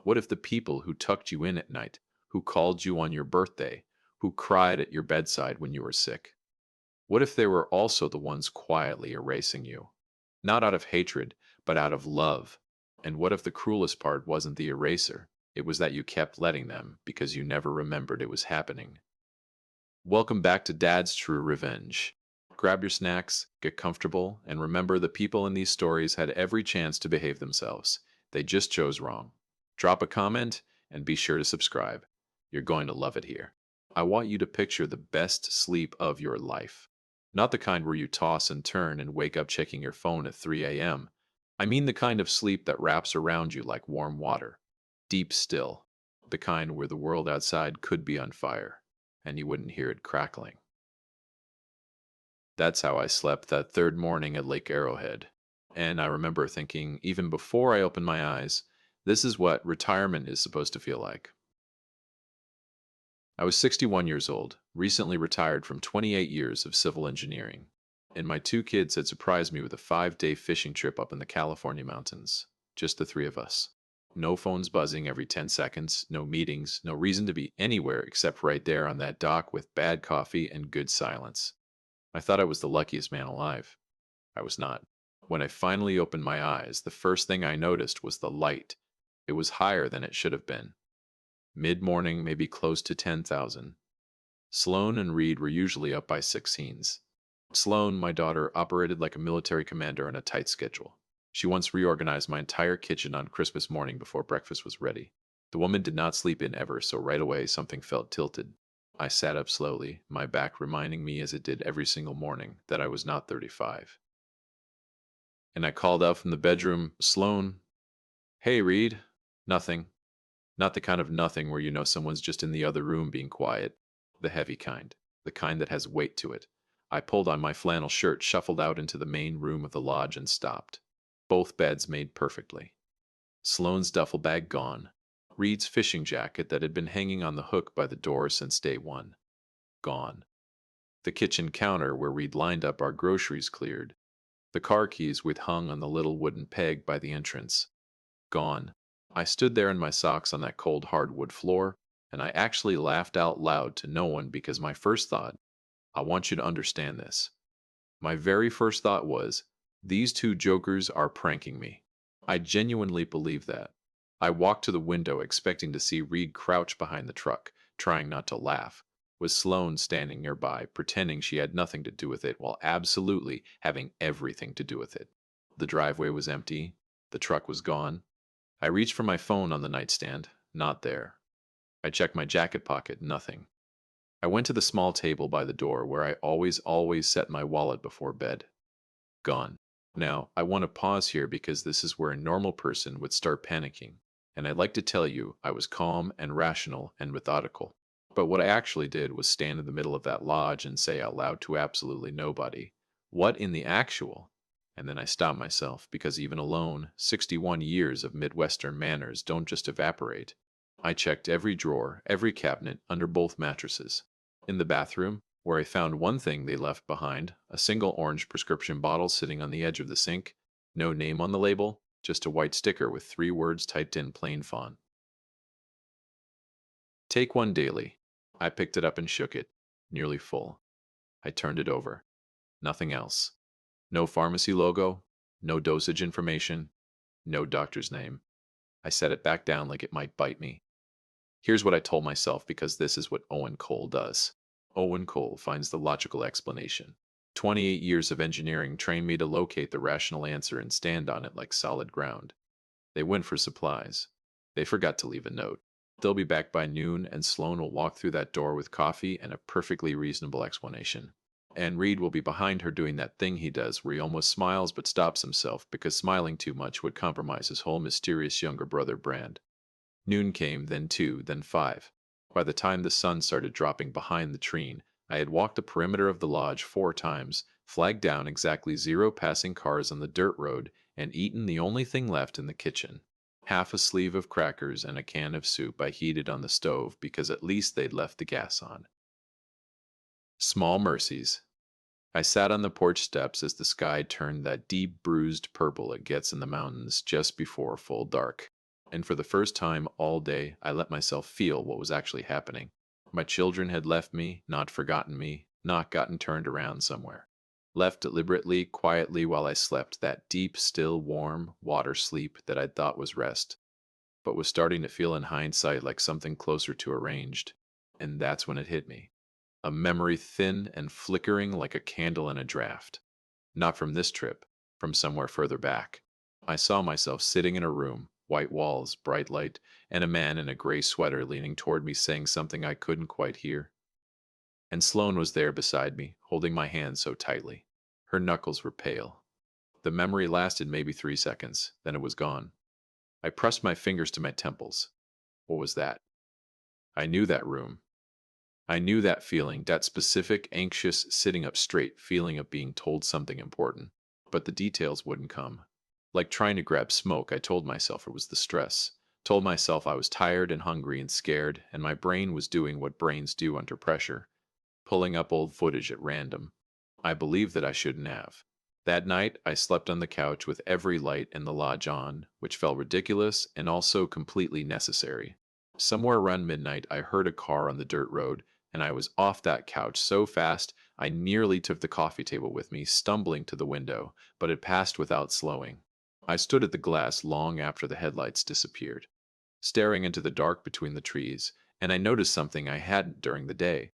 What if the people who tucked you in at night, who called you on your birthday, who cried at your bedside when you were sick? What if they were also the ones quietly erasing you? Not out of hatred, but out of love. And what if the cruelest part wasn't the eraser? It was that you kept letting them because you never remembered it was happening. Welcome back to Dad's True Revenge. Grab your snacks, get comfortable, and remember the people in these stories had every chance to behave themselves. They just chose wrong. Drop a comment and be sure to subscribe. You're going to love it here. I want you to picture the best sleep of your life. Not the kind where you toss and turn and wake up checking your phone at 3 a.m. I mean the kind of sleep that wraps around you like warm water. Deep still. The kind where the world outside could be on fire and you wouldn't hear it crackling. That's how I slept that third morning at Lake Arrowhead. And I remember thinking, even before I opened my eyes, this is what retirement is supposed to feel like. I was 61 years old, recently retired from 28 years of civil engineering, and my two kids had surprised me with a 5-day fishing trip up in the California mountains. Just the three of us. No phones buzzing every 10 seconds, no meetings, no reason to be anywhere except right there on that dock with bad coffee and good silence. I thought I was the luckiest man alive. I was not. When I finally opened my eyes, the first thing I noticed was the light. It was higher than it should have been. Mid-morning, maybe close to 10,000. Sloan and Reed were usually up by 16s. Sloan, my daughter, operated like a military commander on a tight schedule. She once reorganized my entire kitchen on Christmas morning before breakfast was ready. The woman did not sleep in ever, so right away something felt tilted. I sat up slowly, my back reminding me as it did every single morning that I was not 35. And I called out from the bedroom, "Sloan." "Hey, Reed." "Nothing." Not the kind of nothing where you know someone's just in the other room being quiet. The heavy kind. The kind that has weight to it. I pulled on my flannel shirt, shuffled out into the main room of the lodge, and stopped. Both beds made perfectly. Sloane's duffel bag gone. Reed's fishing jacket that had been hanging on the hook by the door since day one. Gone. The kitchen counter where we'd lined up our groceries cleared. The car keys we'd hung on the little wooden peg by the entrance. Gone. I stood there in my socks on that cold hardwood floor, and I actually laughed out loud to no one because my first thought, I want you to understand this. My very first thought was, these two jokers are pranking me. I genuinely believe that. I walked to the window expecting to see Reed crouch behind the truck, trying not to laugh, with Sloane standing nearby, pretending she had nothing to do with it while absolutely having everything to do with it. The driveway was empty. The truck was gone. I reached for my phone on the nightstand. Not there. I checked my jacket pocket. Nothing. I went to the small table by the door where I always set my wallet before bed. Gone. Now, I want to pause here because this is where a normal person would start panicking, and I'd like to tell you I was calm and rational and methodical. But what I actually did was stand in the middle of that lodge and say out loud to absolutely nobody, "What in the actual?" And then I stopped myself because even alone, 61 years of Midwestern manners don't just evaporate. I checked every drawer, every cabinet, under both mattresses. In the bathroom, where I found one thing they left behind, a single orange prescription bottle sitting on the edge of the sink, no name on the label, just a white sticker with 3 words typed in plain font. Take one daily. I picked it up and shook it, nearly full. I turned it over. Nothing else. No pharmacy logo, no dosage information, no doctor's name. I set it back down like it might bite me. Here's what I told myself because this is what Owen Cole does. Owen Cole finds the logical explanation. 28 years of engineering trained me to locate the rational answer and stand on it like solid ground. They went for supplies. They forgot to leave a note. They'll be back by noon, and Sloan will walk through that door with coffee and a perfectly reasonable explanation. And Reed will be behind her doing that thing he does where he almost smiles but stops himself because smiling too much would compromise his whole mysterious younger brother brand. Noon came, then 2, then 5. By the time the sun started dropping behind the tree, I had walked the perimeter of the lodge 4 times, flagged down exactly 0 passing cars on the dirt road, and eaten the only thing left in the kitchen. Half a sleeve of crackers and a can of soup I heated on the stove because at least they'd left the gas on. Small mercies. I sat on the porch steps as the sky turned that deep bruised purple it gets in the mountains just before full dark. And for the first time all day, I let myself feel what was actually happening. My children had left me, not forgotten me, not gotten turned around somewhere. Left deliberately, quietly while I slept that deep, still, warm water sleep that I'd thought was rest, but was starting to feel in hindsight like something closer to arranged. And that's when it hit me. A memory thin and flickering like a candle in a draft. Not from this trip, from somewhere further back. I saw myself sitting in a room, white walls, bright light, and a man in a gray sweater leaning toward me saying something I couldn't quite hear. And Sloane was there beside me, holding my hand so tightly. Her knuckles were pale. The memory lasted maybe 3 seconds, then it was gone. I pressed my fingers to my temples. What was that? I knew that room. I knew that feeling, that specific, anxious, sitting up straight feeling of being told something important. But the details wouldn't come. Like trying to grab smoke, I told myself it was the stress. Told myself I was tired and hungry and scared, and my brain was doing what brains do under pressure, pulling up old footage at random. I believed that I shouldn't have. That night, I slept on the couch with every light in the lodge on, which felt ridiculous and also completely necessary. Somewhere around midnight, I heard a car on the dirt road, and I was off that couch so fast I nearly took the coffee table with me, stumbling to the window, but it passed without slowing. I stood at the glass long after the headlights disappeared, staring into the dark between the trees, and I noticed something I hadn't during the day.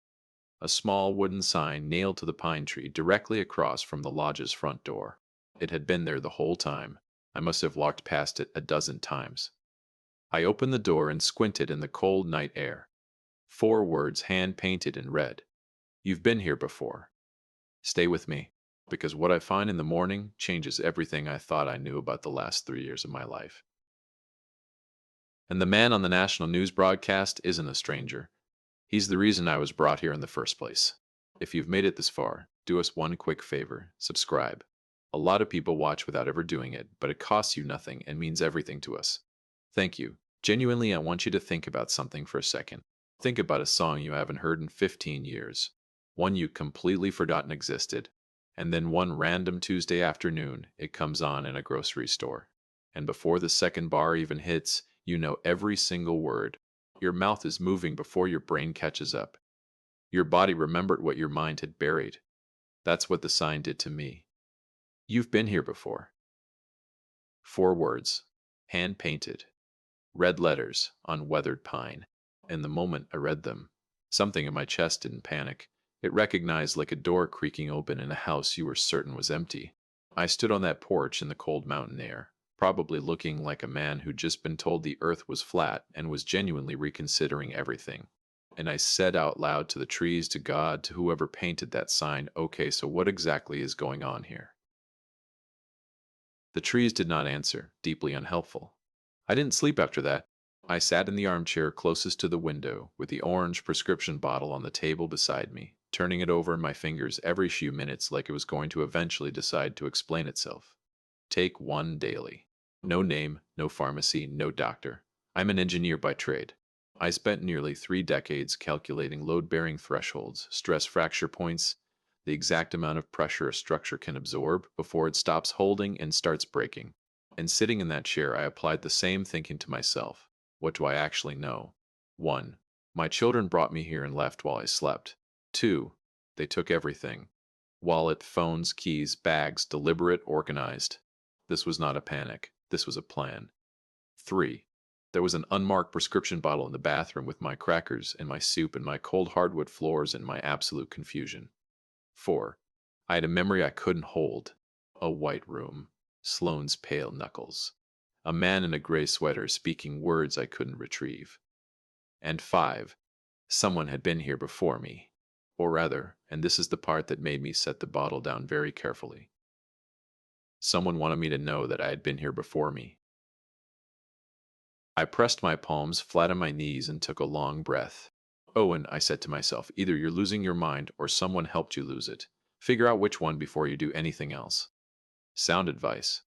A small wooden sign nailed to the pine tree directly across from the lodge's front door. It had been there the whole time. I must have walked past it a dozen times. I opened the door and squinted in the cold night air. 4 words hand-painted in red. You've been here before. Stay with me, because what I find in the morning changes everything I thought I knew about the last 3 years of my life. And the man on the national news broadcast isn't a stranger. He's the reason I was brought here in the first place. If you've made it this far, do us one quick favor: subscribe. A lot of people watch without ever doing it, but it costs you nothing and means everything to us. Thank you. Genuinely, I want you to think about something for a second. Think about a song you haven't heard in 15 years, one you completely forgotten existed, and then one random Tuesday afternoon it comes on in a grocery store. And before the second bar even hits, you know every single word. Your mouth is moving before your brain catches up. Your body remembered what your mind had buried. That's what the sign did to me. You've been here before. 4 words, hand painted, red letters on weathered pine. And the moment I read them, something in my chest didn't panic. It recognized like a door creaking open in a house you were certain was empty. I stood on that porch in the cold mountain air, probably looking like a man who'd just been told the earth was flat and was genuinely reconsidering everything. And I said out loud to the trees, to God, to whoever painted that sign, okay, so what exactly is going on here? The trees did not answer, deeply unhelpful. I didn't sleep after that. I sat in the armchair closest to the window, with the orange prescription bottle on the table beside me, turning it over in my fingers every few minutes like it was going to eventually decide to explain itself. Take one daily. No name, no pharmacy, no doctor. I'm an engineer by trade. I spent nearly 3 decades calculating load-bearing thresholds, stress fracture points, the exact amount of pressure a structure can absorb before it stops holding and starts breaking. And sitting in that chair, I applied the same thinking to myself. What do I actually know? 1. My children brought me here and left while I slept. 2. They took everything. Wallet, phones, keys, bags, deliberate, organized. This was not a panic. This was a plan. 3. There was an unmarked prescription bottle in the bathroom with my crackers and my soup and my cold hardwood floors and my absolute confusion. 4. I had a memory I couldn't hold. A white room. Sloane's pale knuckles. A man in a gray sweater speaking words I couldn't retrieve. And 5. Someone had been here before me. Or rather, and this is the part that made me set the bottle down very carefully, someone wanted me to know that I had been here before me. I pressed my palms flat on my knees and took a long breath. Owen, I said to myself, either you're losing your mind or someone helped you lose it. Figure out which one before you do anything else. Sound advice.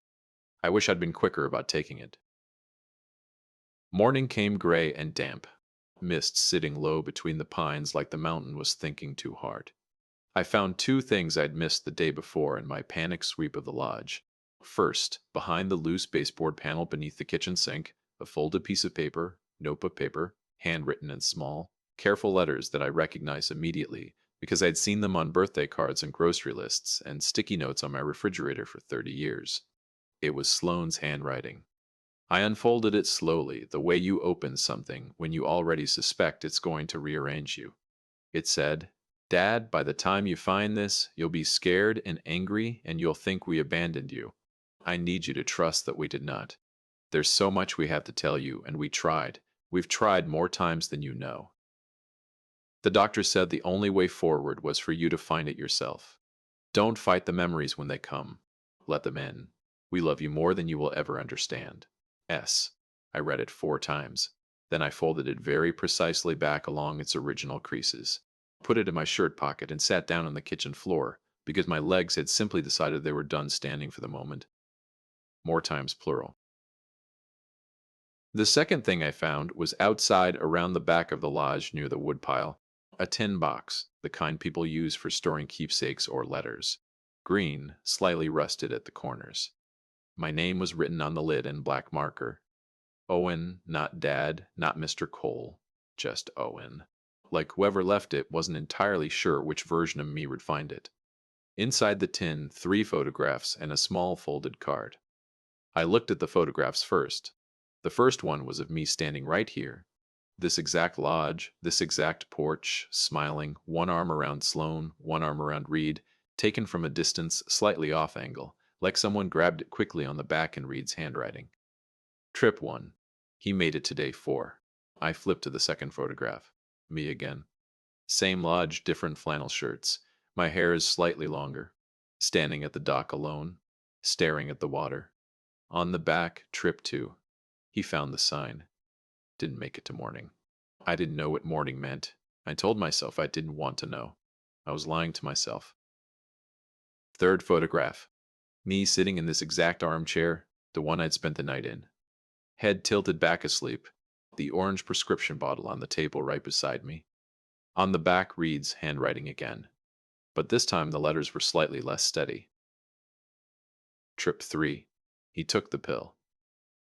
I wish I'd been quicker about taking it. Morning came gray and damp. Mist sitting low between the pines like the mountain was thinking too hard. I found 2 things I'd missed the day before in my panic sweep of the lodge. First, behind the loose baseboard panel beneath the kitchen sink, A folded piece of paper, notebook paper, handwritten and small, careful letters that I recognized immediately because I'd seen them on birthday cards and grocery lists and sticky notes on my refrigerator for 30 years. It was Sloane's handwriting. I unfolded it slowly, the way you open something when you already suspect it's going to rearrange you. It said, "Dad, by the time you find this, you'll be scared and angry and you'll think we abandoned you. I need you to trust that we did not. There's so much we have to tell you, and we tried. We've tried more times than you know. The doctor said the only way forward was for you to find it yourself. Don't fight the memories when they come. Let them in. We love you more than you will ever understand. S." I read it 4 times. Then I folded it very precisely back along its original creases, put it in my shirt pocket, and sat down on the kitchen floor because my legs had simply decided they were done standing for the moment. More times plural. The second thing I found was outside around the back of the lodge near the woodpile. A tin box, the kind people use for storing keepsakes or letters. Green, slightly rusted at the corners. My name was written on the lid in black marker. Owen, not Dad, not Mr. Cole, just Owen. Like whoever left it wasn't entirely sure which version of me would find it. Inside the tin, 3 photographs and a small folded card. I looked at the photographs first. The first one was of me standing right here. This exact lodge, this exact porch, smiling, one arm around Sloane, one arm around Reed, taken from a distance, slightly off angle, like someone grabbed it quickly on the back in Reed's handwriting. Trip 1. He made it to day 4. I flipped to the second photograph. Me again. Same lodge, different flannel shirts. My hair is slightly longer. Standing at the dock alone, staring at the water. On the back, trip 2. He found the sign. Didn't make it to morning. I didn't know what morning meant. I told myself I didn't want to know. I was lying to myself. Third photograph. Me sitting in this exact armchair, the one I'd spent the night in. Head tilted back asleep, the orange prescription bottle on the table right beside me. On the back reads handwriting again, but this time the letters were slightly less steady. Trip 3. He took the pill.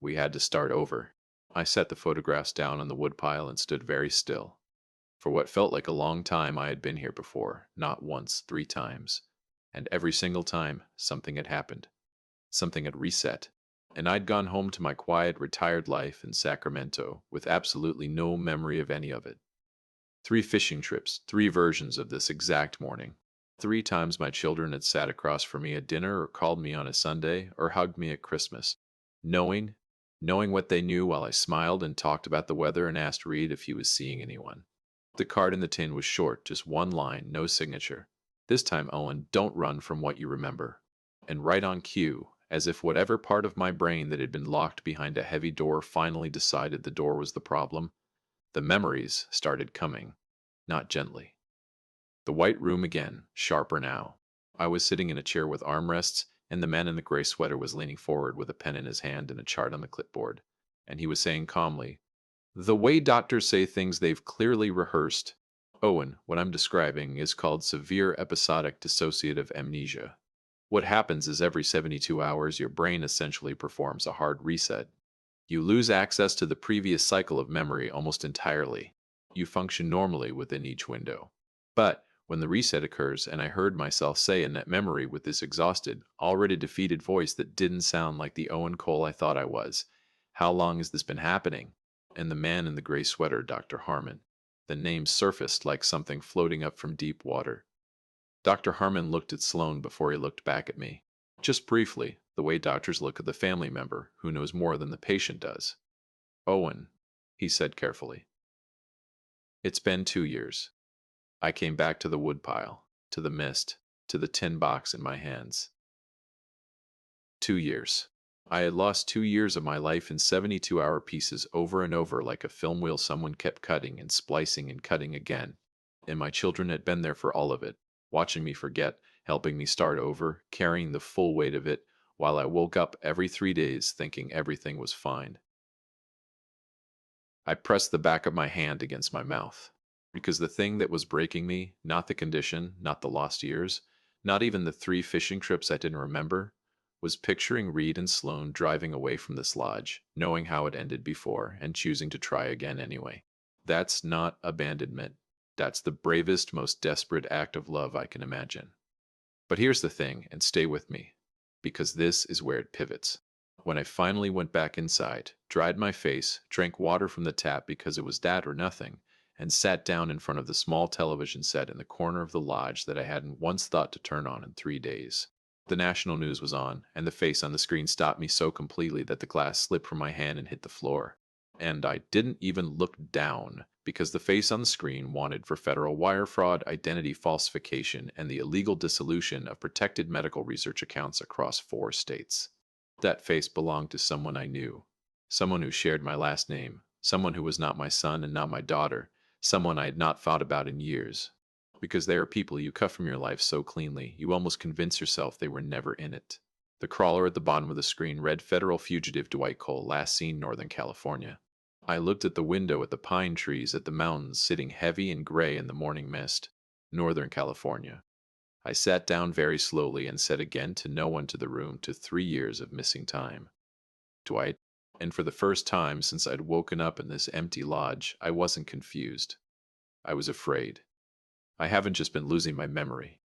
We had to start over. I set the photographs down on the woodpile and stood very still. For what felt like a long time I had been here before, not once, 3 times. And every single time, something had happened. Something had reset. And I'd gone home to my quiet, retired life in Sacramento with absolutely no memory of any of it. 3 fishing trips, 3 versions of this exact morning. 3 times my children had sat across from me at dinner or called me on a Sunday or hugged me at Christmas, knowing what they knew while I smiled and talked about the weather and asked Reed if he was seeing anyone. The card in the tin was short, just 1 line, no signature. This time, Owen, don't run from what you remember. And right on cue, as if whatever part of my brain that had been locked behind a heavy door finally decided the door was the problem, the memories started coming, not gently. The white room again, sharper now. I was sitting in a chair with armrests, and the man in the gray sweater was leaning forward with a pen in his hand and a chart on the clipboard, and he was saying calmly, "The way doctors say things they've clearly rehearsed. Owen, what I'm describing is called severe episodic dissociative amnesia. What happens is every 72 hours, your brain essentially performs a hard reset. You lose access to the previous cycle of memory almost entirely. You function normally within each window. But when the reset occurs, and I heard myself say in that memory with this exhausted, already defeated voice that didn't sound like the Owen Cole I thought I was, 'How long has this been happening?' And the man in the gray sweater, Dr. Harmon. The name surfaced like something floating up from deep water. Dr. Harmon looked at Sloane before he looked back at me. Just briefly, the way doctors look at the family member who knows more than the patient does. 'Owen,' he said carefully. 'It's been 2 years. I came back to the woodpile, to the mist, to the tin box in my hands. 2 years. I had lost 2 years of my life in 72-hour pieces over and over like a film wheel someone kept cutting and splicing and cutting again. And my children had been there for all of it, watching me forget, helping me start over, carrying the full weight of it, while I woke up every 3 days thinking everything was fine. I pressed the back of my hand against my mouth, because the thing that was breaking me, not the condition, not the lost years, not even the 3 fishing trips I didn't remember, was picturing Reed and Sloane driving away from this lodge, knowing how it ended before, and choosing to try again anyway. That's not abandonment. That's the bravest, most desperate act of love I can imagine. But here's the thing, and stay with me, because this is where it pivots. When I finally went back inside, dried my face, drank water from the tap because it was that or nothing, and sat down in front of the small television set in the corner of the lodge that I hadn't once thought to turn on in 3 days. The national news was on, and the face on the screen stopped me so completely that the glass slipped from my hand and hit the floor. And I didn't even look down, because the face on the screen wanted for federal wire fraud, identity falsification, and the illegal dissolution of protected medical research accounts across 4 states. That face belonged to someone I knew, someone who shared my last name, someone who was not my son and not my daughter, someone I had not thought about in years. Because there are people you cut from your life so cleanly, you almost convince yourself they were never in it. The crawler at the bottom of the screen read Federal Fugitive Dwight Cole, last seen Northern California. I looked at the window at the pine trees, at the mountains sitting heavy and gray in the morning mist. Northern California. I sat down very slowly and said again to no one to the room to 3 years of missing time. Dwight. And for the first time since I'd woken up in this empty lodge, I wasn't confused. I was afraid. I haven't just been losing my memory.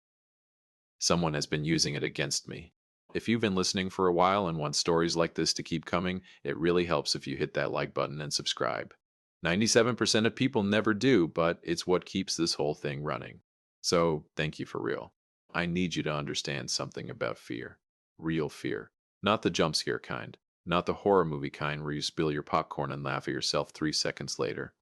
Someone has been using it against me. If you've been listening for a while and want stories like this to keep coming, it really helps if you hit that like button and subscribe. 97% of people never do, but it's what keeps this whole thing running. So, thank you for real. I need you to understand something about fear. Real fear. Not the jump scare kind. Not the horror movie kind where you spill your popcorn and laugh at yourself 3 seconds later.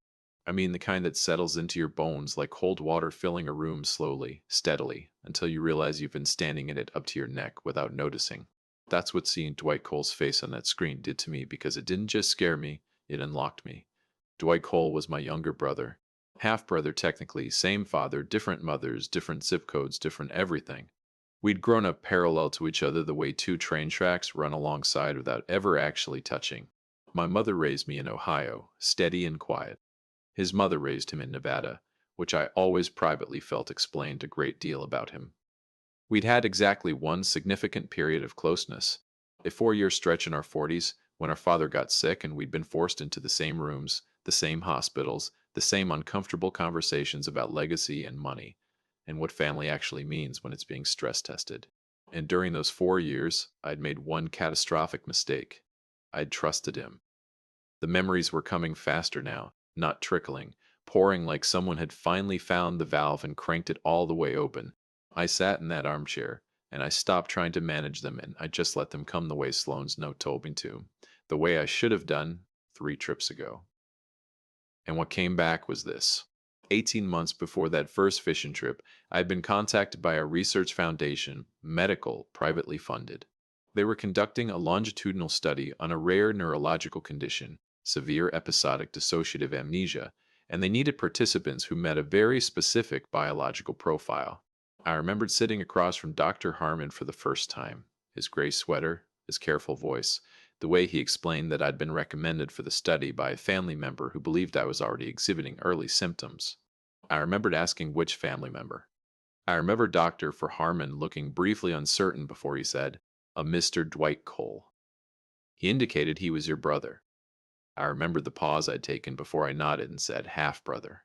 I mean the kind that settles into your bones like cold water filling a room slowly, steadily, until you realize you've been standing in it up to your neck without noticing. That's what seeing Dwight Cole's face on that screen did to me, because it didn't just scare me, it unlocked me. Dwight Cole was my younger brother. Half-brother technically, same father, different mothers, different zip codes, different everything. We'd grown up parallel to each other the way two train tracks run alongside without ever actually touching. My mother raised me in Ohio, steady and quiet. His mother raised him in Nevada, which I always privately felt explained a great deal about him. We'd had exactly one significant period of closeness, a 4-year stretch in our 40s when our father got sick and we'd been forced into the same rooms, the same hospitals, the same uncomfortable conversations about legacy and money, and what family actually means when it's being stress tested. And during those 4 years, I'd made one catastrophic mistake. I'd trusted him. The memories were coming faster now, not trickling, pouring like someone had finally found the valve and cranked it all the way open. I sat in that armchair, and I stopped trying to manage them, and I just let them come the way Sloane's note told me to, the way I should have done 3 trips ago. And what came back was this. 18 months before that first fishing trip, I had been contacted by a research foundation, medical, privately funded. They were conducting a longitudinal study on a rare neurological condition, severe episodic dissociative amnesia, and they needed participants who met a very specific biological profile. I remembered sitting across from Dr. Harmon for the first time, his gray sweater, his careful voice, the way he explained that I'd been recommended for the study by a family member who believed I was already exhibiting early symptoms. I remembered asking which family member. I remember Dr. for Harmon looking briefly uncertain before he said, "A Mr. Dwight Cole." He indicated he was your brother. I remembered the pause I'd taken before I nodded and said, "half-brother."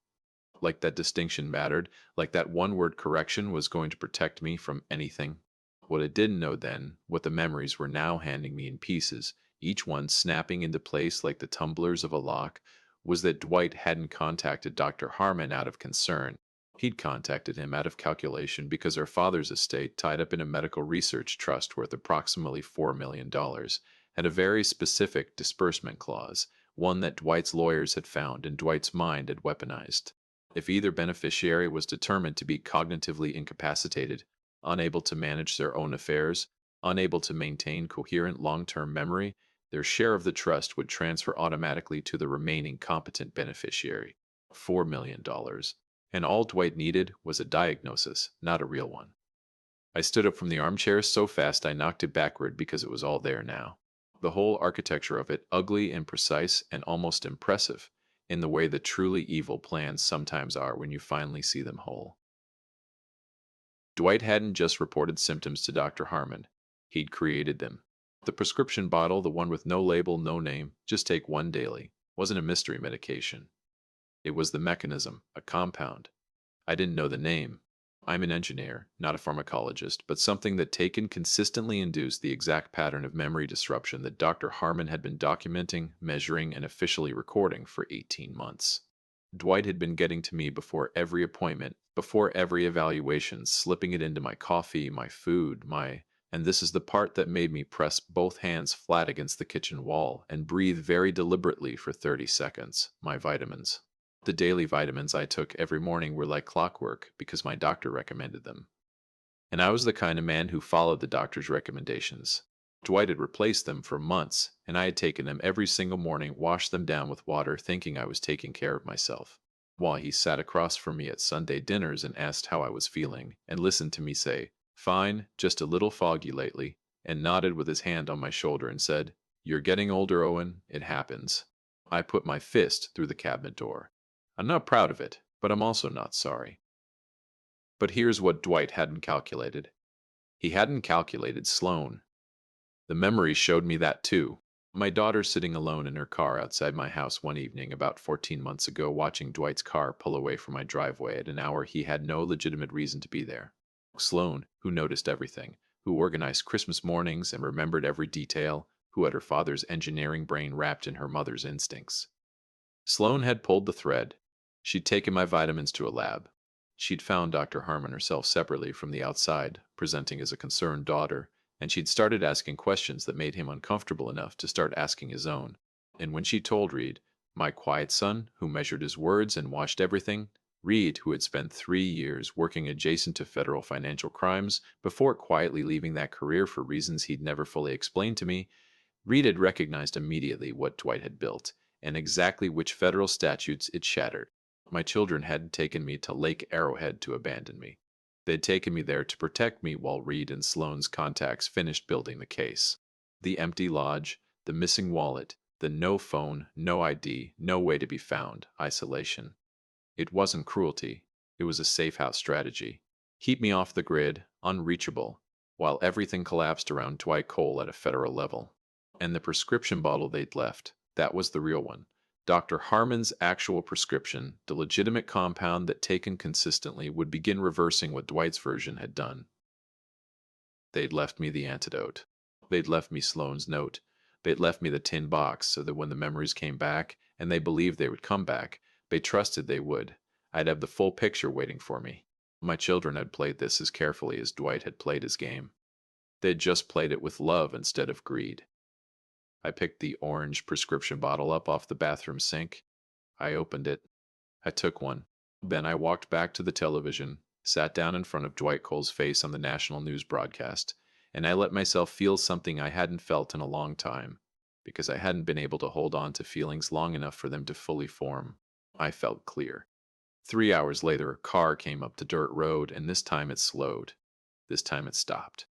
Like that distinction mattered, like that one-word correction was going to protect me from anything. What I didn't know then, what the memories were now handing me in pieces, each one snapping into place like the tumblers of a lock, was that Dwight hadn't contacted Dr. Harmon out of concern. He'd contacted him out of calculation because our father's estate, tied up in a medical research trust worth approximately $4 million, had a very specific disbursement clause, one that Dwight's lawyers had found and Dwight's mind had weaponized. If either beneficiary was determined to be cognitively incapacitated, unable to manage their own affairs, unable to maintain coherent long-term memory, their share of the trust would transfer automatically to the remaining competent beneficiary, $4 million. And all Dwight needed was a diagnosis, not a real one. I stood up from the armchair so fast I knocked it backward because it was all there now. The whole architecture of it, ugly and precise and almost impressive, in the way that truly evil plans sometimes are when you finally see them whole. Dwight hadn't just reported symptoms to Dr. Harmon. He'd created them. The prescription bottle, the one with no label, no name, just take one daily, wasn't a mystery medication. It was the mechanism, a compound. I didn't know the name. I'm an engineer, not a pharmacologist, but something that taken consistently induced the exact pattern of memory disruption that Dr. Harmon had been documenting, measuring, and officially recording for 18 months. Dwight had been getting to me before every appointment, before every evaluation, slipping it into my coffee, my food, and this is the part that made me press both hands flat against the kitchen wall and breathe very deliberately for 30 seconds, my vitamins. The daily vitamins I took every morning were like clockwork because my doctor recommended them. And I was the kind of man who followed the doctor's recommendations. Dwight had replaced them for months, and I had taken them every single morning, washed them down with water, thinking I was taking care of myself. While he sat across from me at Sunday dinners and asked how I was feeling, and listened to me say, "Fine, just a little foggy lately," and nodded with his hand on my shoulder and said, "You're getting older, Owen. It happens." I put my fist through the cabinet door. I'm not proud of it, but I'm also not sorry. But here's what Dwight hadn't calculated. He hadn't calculated Sloane. The memory showed me that too. My daughter sitting alone in her car outside my house one evening about 14 months ago, watching Dwight's car pull away from my driveway at an hour he had no legitimate reason to be there. Sloane, who noticed everything, who organized Christmas mornings and remembered every detail, who had her father's engineering brain wrapped in her mother's instincts. Sloane had pulled the thread. She'd taken my vitamins to a lab. She'd found Dr. Harmon herself separately from the outside, presenting as a concerned daughter, and she'd started asking questions that made him uncomfortable enough to start asking his own. And when she told Reed, my quiet son, who measured his words and watched everything, Reed, who had spent 3 years working adjacent to federal financial crimes before quietly leaving that career for reasons he'd never fully explained to me, Reed had recognized immediately what Dwight had built and exactly which federal statutes it shattered. My children hadn't taken me to Lake Arrowhead to abandon me. They'd taken me there to protect me while Reed and Sloane's contacts finished building the case. The empty lodge, the missing wallet, the no phone, no ID, no way to be found, isolation. It wasn't cruelty. It was a safe house strategy. Keep me off the grid, unreachable, while everything collapsed around Dwight Cole at a federal level. And the prescription bottle they'd left, that was the real one. Dr. Harmon's actual prescription, the legitimate compound that taken consistently would begin reversing what Dwight's version had done. They'd left me the antidote. They'd left me Sloane's note. They'd left me the tin box so that when the memories came back, and they believed they would come back, they trusted they would, I'd have the full picture waiting for me. My children had played this as carefully as Dwight had played his game. They'd just played it with love instead of greed. I picked the orange prescription bottle up off the bathroom sink. I opened it. I took one. Then I walked back to the television, sat down in front of Dwight Cole's face on the national news broadcast, and I let myself feel something I hadn't felt in a long time, because I hadn't been able to hold on to feelings long enough for them to fully form. I felt clear. 3 hours later, a car came up the dirt road, and this time it slowed. This time it stopped.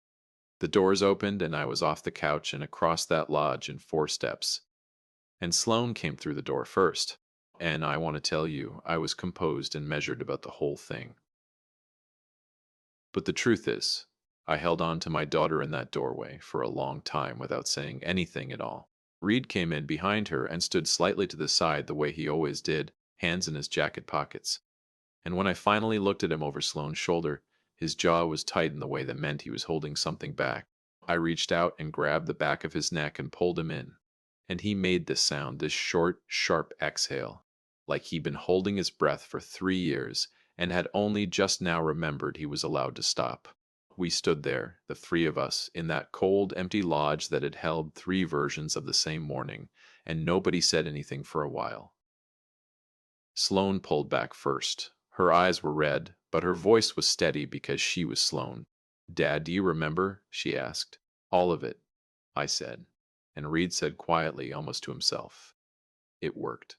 The doors opened, and I was off the couch and across that lodge in 4 steps. And Sloane came through the door first. And I want to tell you, I was composed and measured about the whole thing. But the truth is, I held on to my daughter in that doorway for a long time without saying anything at all. Reed came in behind her and stood slightly to the side the way he always did, hands in his jacket pockets. And when I finally looked at him over Sloane's shoulder, his jaw was tight in the way that meant he was holding something back. I reached out and grabbed the back of his neck and pulled him in. And he made this sound, this short, sharp exhale, like he'd been holding his breath for 3 years and had only just now remembered he was allowed to stop. We stood there, the three of us, in that cold, empty lodge that had held 3 versions of the same morning, and nobody said anything for a while. Sloane pulled back first. Her eyes were red, but her voice was steady because she was Sloane. "Dad, do you remember?" she asked. "All of it," I said. And Reed said quietly, almost to himself, "It worked."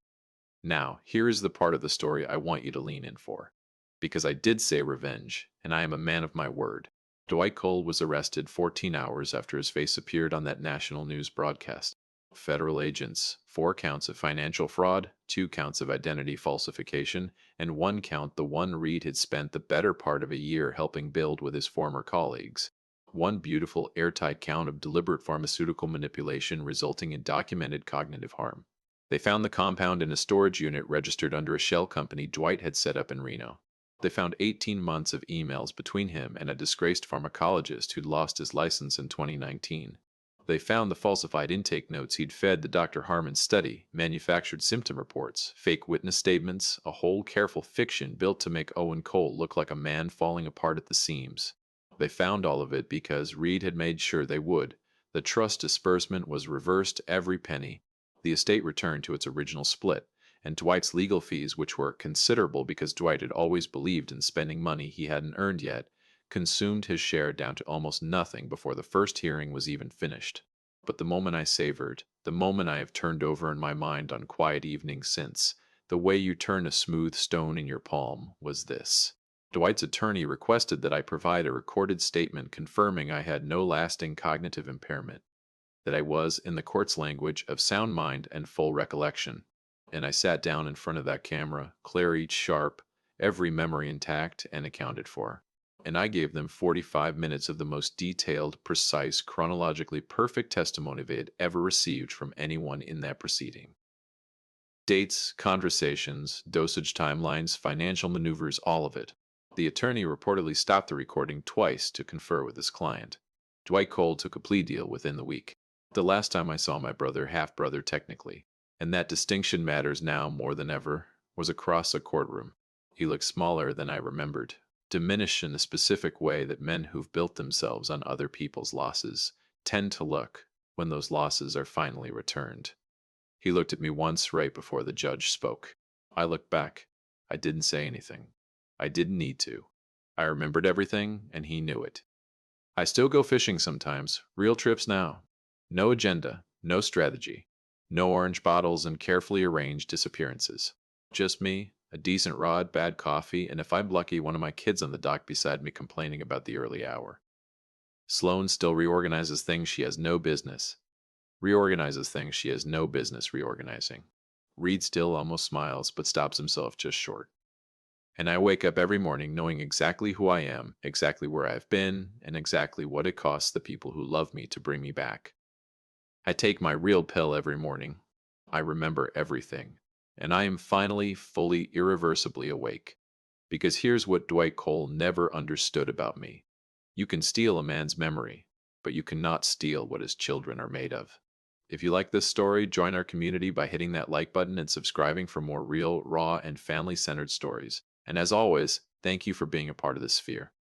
Now, here is the part of the story I want you to lean in for. Because I did say revenge, and I am a man of my word. Dwight Cole was arrested 14 hours after his face appeared on that national news broadcast. Federal agents, 4 counts of financial fraud, 2 counts of identity falsification, and 1 count, the one Reed had spent the better part of a year helping build with his former colleagues. One beautiful, airtight count of deliberate pharmaceutical manipulation resulting in documented cognitive harm. They found the compound in a storage unit registered under a shell company Dwight had set up in Reno. They found 18 months of emails between him and a disgraced pharmacologist who'd lost his license in 2019. They found the falsified intake notes he'd fed the Dr. Harmon's study, manufactured symptom reports, fake witness statements, a whole careful fiction built to make Owen Cole look like a man falling apart at the seams. They found all of it because Reed had made sure they would. The trust disbursement was reversed every penny. The estate returned to its original split, and Dwight's legal fees, which were considerable because Dwight had always believed in spending money he hadn't earned yet, consumed his share down to almost nothing before the first hearing was even finished. But the moment I savored, the moment I have turned over in my mind on quiet evenings since, the way you turn a smooth stone in your palm, was this. Dwight's attorney requested that I provide a recorded statement confirming I had no lasting cognitive impairment, that I was, in the court's language, of sound mind and full recollection. And I sat down in front of that camera, clear, sharp, every memory intact and accounted for. And I gave them 45 minutes of the most detailed, precise, chronologically perfect testimony they had ever received from anyone in that proceeding. Dates, conversations, dosage timelines, financial maneuvers, all of it. The attorney reportedly stopped the recording twice to confer with his client. Dwight Cole took a plea deal within the week. The last time I saw my brother, half-brother technically, and that distinction matters now more than ever, was across a courtroom. He looked smaller than I remembered, diminished in a specific way that men who've built themselves on other people's losses tend to look when those losses are finally returned. He looked at me once right before the judge spoke. I looked back. I didn't say anything. I didn't need to. I remembered everything, and he knew it. I still go fishing sometimes, real trips now. No agenda, no strategy, no orange bottles and carefully arranged disappearances. Just me, a decent rod, bad coffee, and if I'm lucky, one of my kids on the dock beside me complaining about the early hour. Sloane still reorganizes things she has no business. Reorganizes things she has no business reorganizing. Reed still almost smiles, but stops himself just short. And I wake up every morning knowing exactly who I am, exactly where I've been, and exactly what it costs the people who love me to bring me back. I take my real pill every morning. I remember everything. And I am finally, fully, irreversibly awake. Because here's what Dwight Cole never understood about me. You can steal a man's memory, but you cannot steal what his children are made of. If you like this story, join our community by hitting that like button and subscribing for more real, raw, and family-centered stories. And as always, thank you for being a part of this sphere.